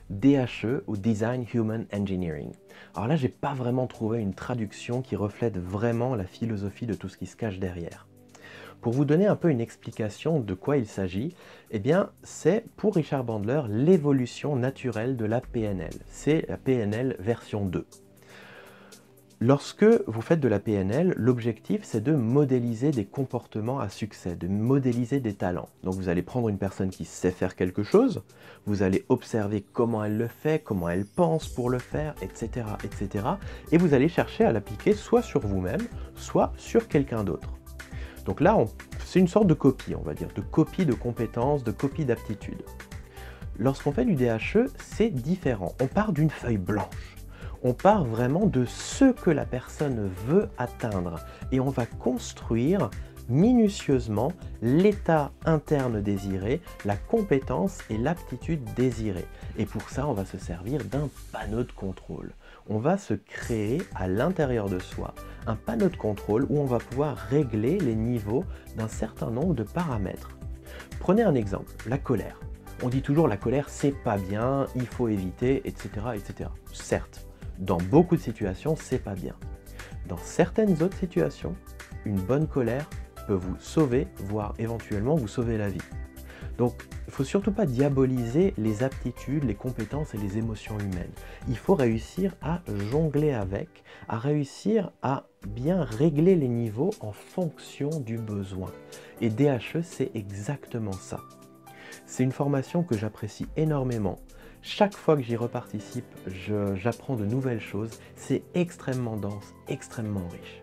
DHE ou Design Human Engineering. Alors là, j'ai pas vraiment trouvé une traduction qui reflète vraiment la philosophie de tout ce qui se cache derrière. Pour vous donner un peu une explication de quoi il s'agit, eh bien, c'est pour Richard Bandler l'évolution naturelle de la PNL. C'est la PNL version 2. Lorsque vous faites de la PNL, l'objectif c'est de modéliser des comportements à succès, de modéliser des talents. Donc vous allez prendre une personne qui sait faire quelque chose, vous allez observer comment elle le fait, comment elle pense pour le faire, etc. etc. et vous allez chercher à l'appliquer soit sur vous-même, soit sur quelqu'un d'autre. Donc là, c'est une sorte de copie, on va dire, de copie de compétences, de copie d'aptitudes. Lorsqu'on fait du DHE, c'est différent. On part d'une feuille blanche. On part vraiment de ce que la personne veut atteindre et on va construire minutieusement l'état interne désiré, la compétence et l'aptitude désirée. Et pour ça, on va se servir d'un panneau de contrôle. On va se créer à l'intérieur de soi un panneau de contrôle où on va pouvoir régler les niveaux d'un certain nombre de paramètres. Prenez un exemple, la colère. On dit toujours la colère c'est pas bien, il faut éviter, etc., etc. Certes, dans beaucoup de situations, c'est pas bien. Dans certaines autres situations, une bonne colère peut vous sauver, voire éventuellement vous sauver la vie. Donc, il ne faut surtout pas diaboliser les aptitudes, les compétences et les émotions humaines. Il faut réussir à jongler avec, à réussir à bien régler les niveaux en fonction du besoin. Et DHE, c'est exactement ça. C'est une formation que j'apprécie énormément. Chaque fois que j'y reparticipe, j'apprends de nouvelles choses. C'est extrêmement dense, extrêmement riche.